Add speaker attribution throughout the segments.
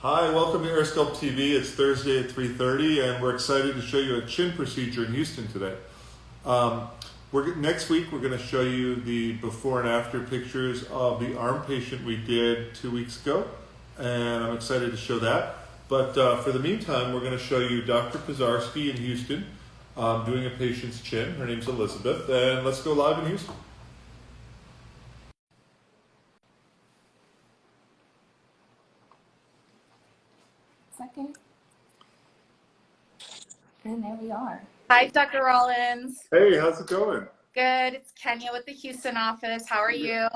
Speaker 1: Hi, welcome to AirSculpt TV. It's Thursday at 3:30, and we're excited to show you a chin procedure in Houston today. Next week, we're going to show you the before and after pictures of the arm patient we did 2 weeks ago, and I'm excited to show that. But for the meantime, we're going to show you Dr. Pizarski in Houston doing a patient's chin. Her name's Elizabeth, and let's go live in Houston.
Speaker 2: Second. And there we are.
Speaker 3: Hi, Dr. Rollins.
Speaker 1: Hey, how's it going?
Speaker 3: Good. It's Kenya with the Houston office. How are you?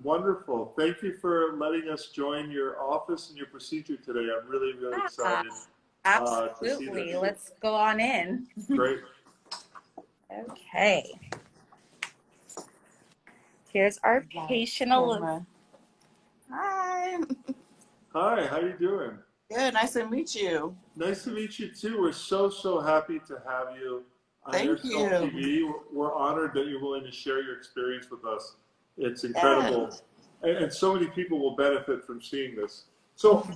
Speaker 1: Wonderful. Thank you for letting us join your office and your procedure today. I'm really excited.
Speaker 3: Absolutely. Let's go on in.
Speaker 1: Great.
Speaker 3: Okay. Here's our patient. Hi.
Speaker 1: Hi, how you doing?
Speaker 4: Good, nice to meet you.
Speaker 1: Nice to meet you too. We're so happy to have you on
Speaker 4: Thank
Speaker 1: AirSculpt
Speaker 4: you.
Speaker 1: TV. We're honored that you're willing to share your experience with us. It's incredible. And so many people will benefit from seeing this. So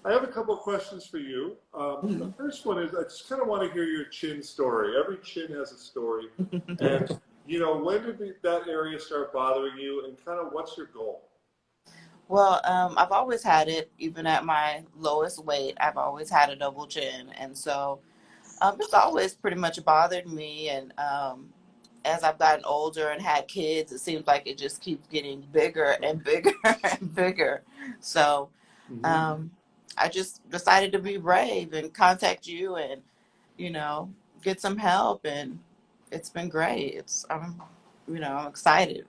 Speaker 1: I have a couple of questions for you. The first one is, I just kind of want to hear your chin story. Every chin has a story. And, you know, when did that area start bothering you, and kind of what's your goal?
Speaker 4: Well, I've always had it, even at my lowest weight. I've always had a double chin, and so it's always pretty much bothered me. And as I've gotten older and had kids, it seems like it just keeps getting bigger and bigger and bigger. So I just decided to be brave and contact you and, you know, get some help, and it's been great. I'm excited.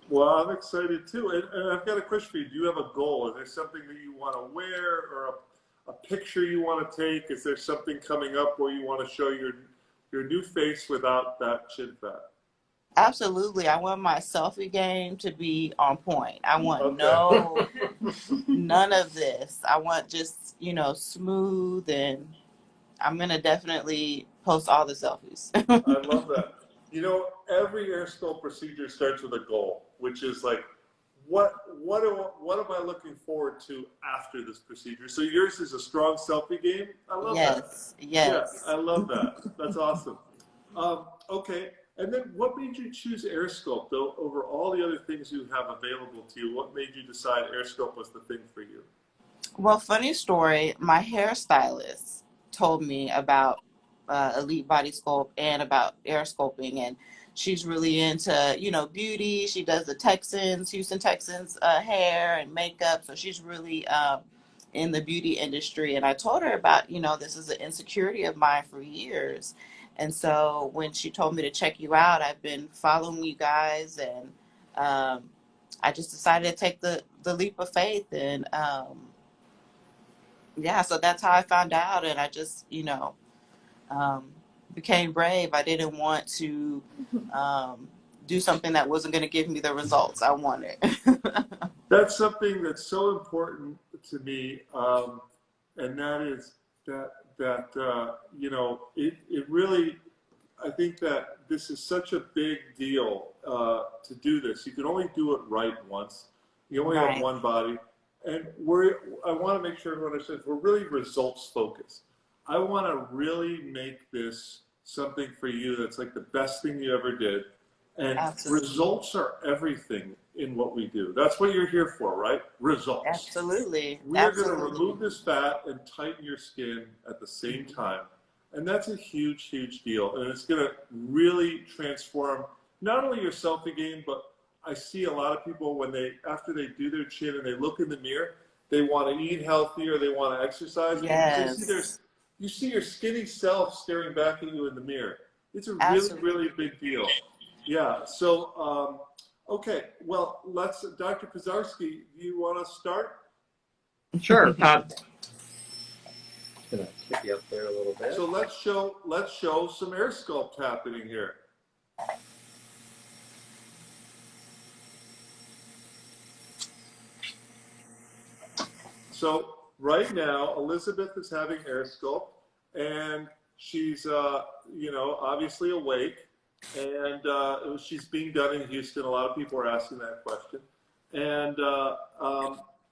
Speaker 1: Well, I'm excited too. And I've got a question for you. Do you have a goal? Is there something that you want to wear, or a picture you want to take? Is there something coming up where you want to show your new face without that chin fat?
Speaker 4: Absolutely. I want my selfie game to be on point. I want none of this. I want just, smooth, and I'm going to definitely post all the selfies.
Speaker 1: I love that. You know, every AirSculpt procedure starts with a goal, which is like, what am I looking forward to after this procedure? So yours is a strong selfie game. I love that.
Speaker 4: Yes.
Speaker 1: Yeah, I love that. That's awesome. Okay. And then what made you choose AirSculpt over all the other things you have available to you? What made you decide AirSculpt was the thing for you?
Speaker 4: Well, funny story, my hairstylist told me about Elite Body Sculpt and about air sculpting, and she's really into beauty. She does the Houston Texans hair and makeup, so she's really in the beauty industry. And I told her about this is an insecurity of mine for years, and so when she told me to check you out, I've been following you guys, and I just decided to take the leap of faith, and so that's how I found out, and I just became brave. I didn't want to do something that wasn't going to give me the results I wanted.
Speaker 1: That's something that's so important to me, and that is that it really, I think that this is such a big deal to do this. You can only do it right once. You only have one body, and I want to make sure everyone understands we're really results focused. I want to really make this something for you that's like the best thing you ever did. And results are everything in what we do. That's what you're here for, right? Results.
Speaker 4: Absolutely.
Speaker 1: We're going to remove this fat and tighten your skin at the same time. And that's a huge deal. And it's going to really transform not only your selfie game, but I see a lot of people after they do their chin and they look in the mirror, they want to eat healthy or they want to exercise.
Speaker 4: Yes.
Speaker 1: You see your skinny self staring back at you in the mirror. It's a really big deal. Yeah. So, okay. Well, Dr. Pizarski, do you want to start?
Speaker 5: Sure. Gonna kick you up there a little bit.
Speaker 1: So let's show some AirSculpt happening here. So right now, Elizabeth is having AirSculpt, and she's, obviously awake, and she's being done in Houston. A lot of people are asking that question, and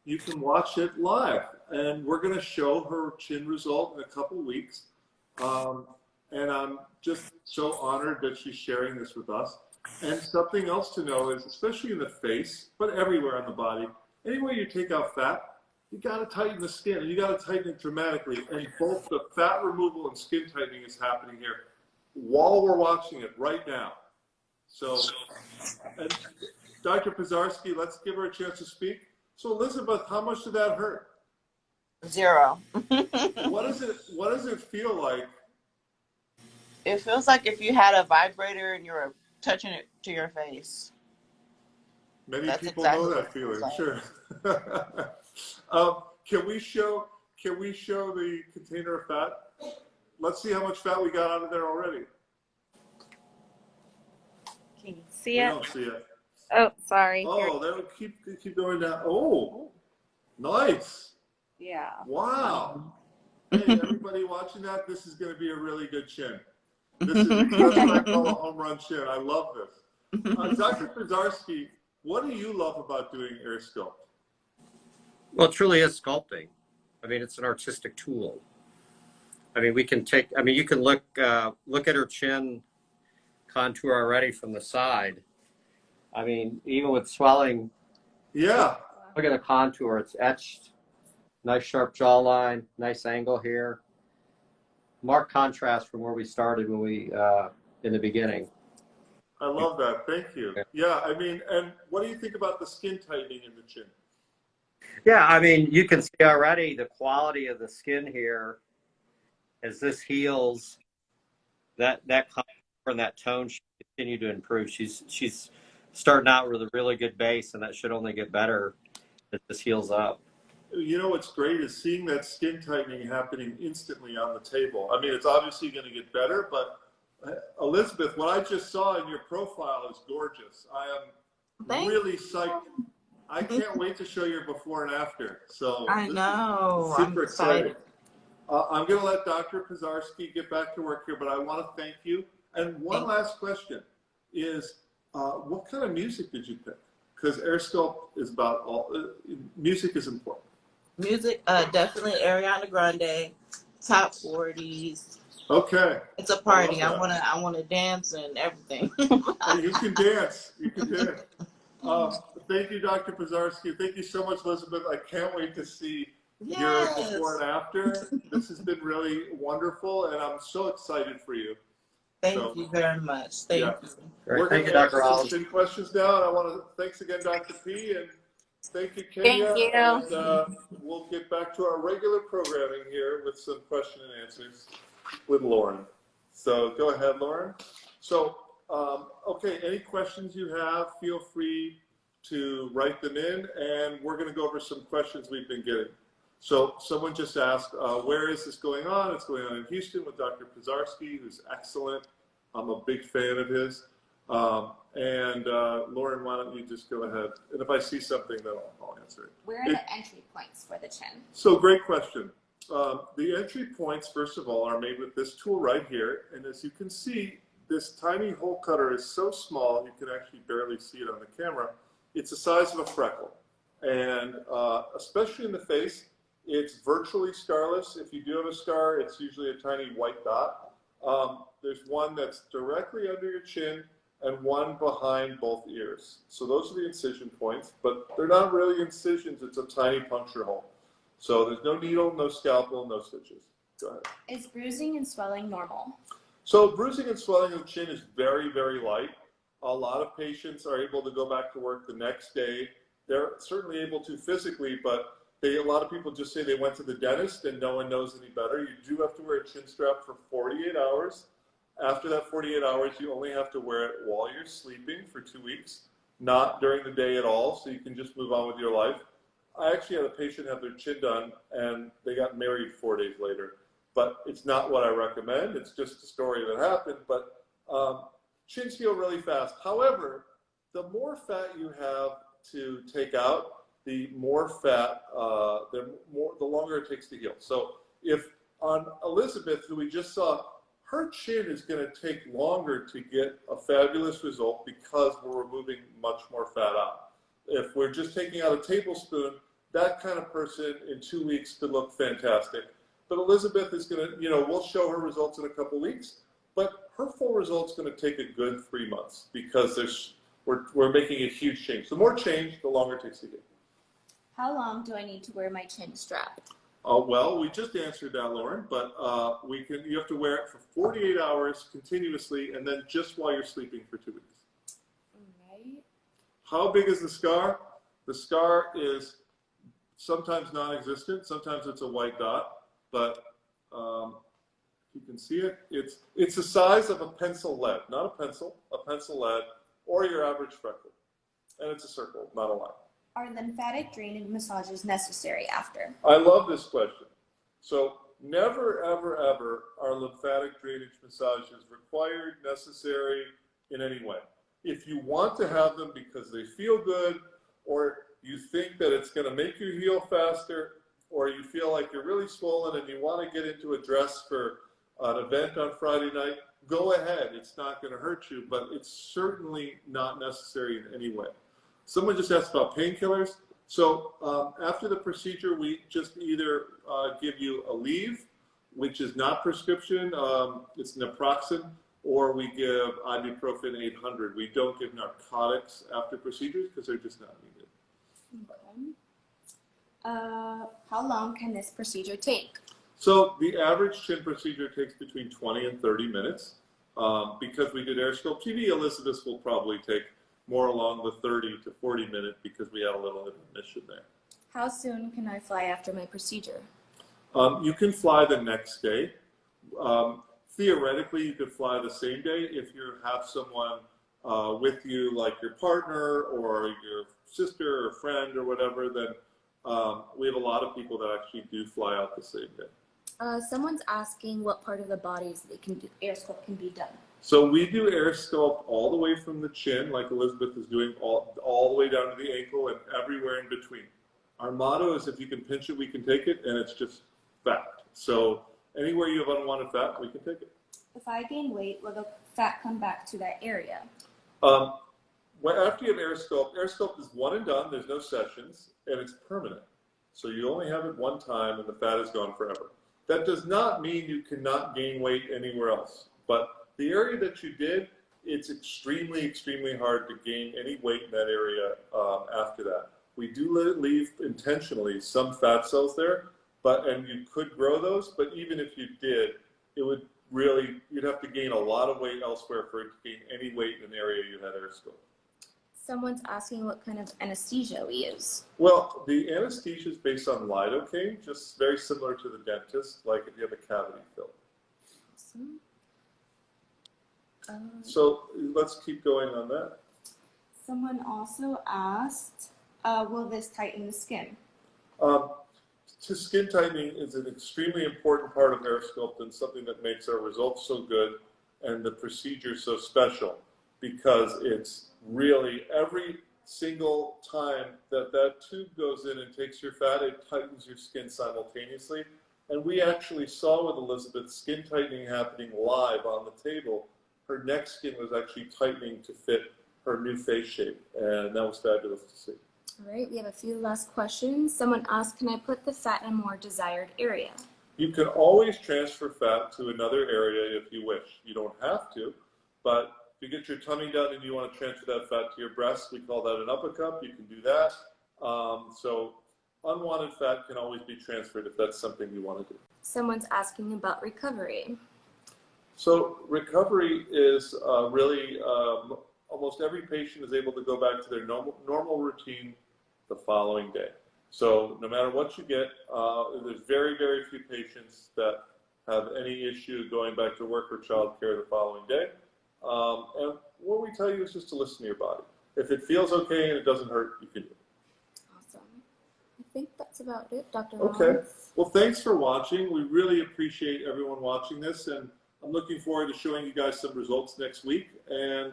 Speaker 1: you can watch it live. and we're going to show her chin result in a couple weeks. And I'm just so honored that she's sharing this with us. And something else to know is, especially in the face, but everywhere on the body, anywhere you take out fat, you got to tighten the skin, and you got to tighten it dramatically. And both the fat removal and skin tightening is happening here while we're watching it right now. So, and Dr. Pizarski, let's give her a chance to speak. So, Elizabeth, how much did that hurt?
Speaker 4: 0.
Speaker 1: What does it feel like?
Speaker 4: It feels like if you had a vibrator and you were touching it to your face.
Speaker 1: Many
Speaker 4: That's
Speaker 1: people
Speaker 4: exactly
Speaker 1: know
Speaker 4: what
Speaker 1: that
Speaker 4: it feels
Speaker 1: feeling.
Speaker 4: like.
Speaker 1: Sure. Can we show the container of fat? Let's see how much fat we got out of there already.
Speaker 3: Can you see
Speaker 1: We
Speaker 3: it?
Speaker 1: don't see it.
Speaker 3: Oh, sorry.
Speaker 1: Oh, that'll keep going down. Oh, nice.
Speaker 3: Yeah.
Speaker 1: Wow. Hey, everybody watching that, this is going to be a really good chin. That's what I call a home run chin. I love this. Dr. Pizarski, what do you love about doing AirSculpt?
Speaker 5: Well, it truly is sculpting. I mean, it's an artistic tool. I mean, you can look at her chin contour already from the side. I mean, even with swelling,
Speaker 1: Yeah.
Speaker 5: look at the contour. It's etched. Nice sharp jawline, nice angle here. Marked contrast from where we started when we in the beginning.
Speaker 1: I love that. Thank you. Yeah, I mean, and what do you think about the skin tightening in the chin?
Speaker 5: Yeah, I mean, you can see already the quality of the skin here as this heals. That contour and that tone should continue to improve. She's starting out with a really good base, and that should only get better as this heals up.
Speaker 1: You know what's great is seeing that skin tightening happening instantly on the table. I mean, it's obviously going to get better, but Elizabeth, what I just saw in your profile is gorgeous. I am really psyched. I can't wait to show your before and after. So
Speaker 4: I know.
Speaker 1: Super
Speaker 4: I'm excited.
Speaker 1: I'm going to let Dr. Pizarski get back to work here, but I want to thank you. And one last question is, what kind of music did you pick? Because AirSculpt is about music is important.
Speaker 4: Music, definitely Ariana Grande, top 40s.
Speaker 1: Okay.
Speaker 4: It's a party. I wanna dance and everything.
Speaker 1: You can dance. You can dance. Thank you, Dr. Pizarski. Thank you so much, Elizabeth. I can't wait to see your before and after. This has been really wonderful, and I'm so excited for you.
Speaker 4: Thank you very much. Thank you.
Speaker 1: We're going to answer some chin questions now, and I want to thanks again, Dr. P, and thank you, Kenya.
Speaker 3: Thank you.
Speaker 1: And we'll get back to our regular programming here with some question and answers with Lauren. So go ahead, Lauren. So, okay, any questions you have, feel free to write them in, and we're going to go over some questions we've been getting. So someone just asked, where is this going on? It's going on in Houston with Dr. Pizarski, who's excellent. I'm a big fan of his. Lauren, why don't you just go ahead? And if I see something, then I'll answer it.
Speaker 2: Where are the entry points for the chin?
Speaker 1: So great question. The entry points, first of all, are made with this tool right here. And as you can see, this tiny hole cutter is so small, you can actually barely see it on the camera. It's the size of a freckle. And especially in the face, it's virtually scarless. If you do have a scar, it's usually a tiny white dot. There's one that's directly under your chin and one behind both ears. So those are the incision points, but they're not really incisions. It's a tiny puncture hole. So there's no needle, no scalpel, no stitches. Go ahead.
Speaker 2: Is bruising and swelling normal?
Speaker 1: So bruising and swelling of the chin is very, very light. A lot of patients are able to go back to work the next day. They're certainly able to physically, but a lot of people just say they went to the dentist and no one knows any better. You do have to wear a chin strap for 48 hours. After that 48 hours, you only have to wear it while you're sleeping for 2 weeks, not during the day at all, so you can just move on with your life. I actually had a patient have their chin done, and they got married 4 days later. But it's not what I recommend. It's just a story that happened. But chins heal really fast. However, the more fat you have to take out, the more fat, the longer it takes to heal. So if on Elizabeth, who we just saw, her chin is going to take longer to get a fabulous result because we're removing much more fat out. If we're just taking out a tablespoon, that kind of person in 2 weeks could look fantastic. But Elizabeth is going to, we'll show her results in a couple weeks, but her full result's going to take a good 3 months because we're making a huge change. The more change, the longer it takes to get.
Speaker 2: How long do I need to wear my chin strap?
Speaker 1: Well, we just answered that, Lauren, but you have to wear it for 48 hours continuously and then just while you're sleeping for 2 weeks.
Speaker 2: Right.
Speaker 1: How big is the scar? The scar is sometimes non-existent, sometimes it's a white dot, but you can see it. It's the size of a pencil lead, not a pencil lead, or your average freckle. And it's a circle, not a line.
Speaker 2: Are lymphatic drainage massages necessary after?
Speaker 1: I love this question. So never, ever, ever are lymphatic drainage massages required, necessary in any way. If you want to have them because they feel good, or you think that it's going to make you heal faster, or you feel like you're really swollen and you want to get into a dress for an event on Friday night, go ahead. It's not going to hurt you, but it's certainly not necessary in any way. Someone just asked about painkillers. So after the procedure, we just either give you a leave, which is not prescription, it's naproxen, or we give ibuprofen 800. We don't give narcotics after procedures because they're just not needed.
Speaker 2: Okay. How long can this procedure take?
Speaker 1: So the average chin procedure takes between 20 and 30 minutes. Because we did AirSculpt TV, Elizabeth will probably take more along the 30 to 40 minute because we had a little intermission there.
Speaker 2: How soon can I fly after my procedure?
Speaker 1: You can fly the next day. Theoretically, you could fly the same day if you have someone with you, like your partner or your sister or friend or whatever. Then we have a lot of people that actually do fly out the same day.
Speaker 2: Someone's asking what part of the body AirSculpt can be done.
Speaker 1: So we do AirSculpt all the way from the chin, like Elizabeth is doing, all the way down to the ankle and everywhere in between. Our motto is if you can pinch it, we can take it, and it's just fact. So anywhere you have unwanted fat, we can take it.
Speaker 2: If I gain weight, will the fat come back to that area?
Speaker 1: After you have AirSculpt is one and done. There's no sessions, and it's permanent. So you only have it one time, and the fat is gone forever. That does not mean you cannot gain weight anywhere else. But the area that you did, it's extremely, extremely hard to gain any weight in that area after that. We do leave intentionally some fat cells there, and you could grow those, but even if you did, you'd have to gain a lot of weight elsewhere for it to gain any weight in an area you had AirSculpt.
Speaker 2: Someone's asking what kind of anesthesia we use.
Speaker 1: Well, the anesthesia is based on lidocaine, just very similar to the dentist, like if you have a cavity fill.
Speaker 2: Awesome.
Speaker 1: So let's keep going on that.
Speaker 2: Someone also asked, will this tighten the skin?
Speaker 1: Skin tightening is an extremely important part of AirSculpt and something that makes our results so good and the procedure so special, because it's really every single time that tube goes in and takes your fat, it tightens your skin simultaneously. And we actually saw with Elizabeth skin tightening happening live on the table. Her neck skin was actually tightening to fit her new face shape, and that was fabulous to see.
Speaker 2: All right, we have a few last questions. Someone asked, can I put the fat in a more desired area?
Speaker 1: You can always transfer fat to another area if you wish. You don't have to, but if you get your tummy done and you want to transfer that fat to your breast, we call that an upper cup. You can do that. So unwanted fat can always be transferred if that's something you want to do.
Speaker 2: Someone's asking about recovery.
Speaker 1: So recovery is really almost every patient is able to go back to their normal routine the following day. So no matter what you get, there's very, very few patients that have any issue going back to work or childcare the following day. And what we tell you is just to listen to your body. If it feels okay and it doesn't hurt, you can do it.
Speaker 2: Awesome. I think that's about it, Dr.
Speaker 1: Okay.
Speaker 2: Rollins.
Speaker 1: Well, thanks for watching. We really appreciate everyone watching this, and I'm looking forward to showing you guys some results next week and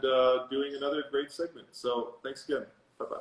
Speaker 1: doing another great segment. So thanks again. Bye-bye.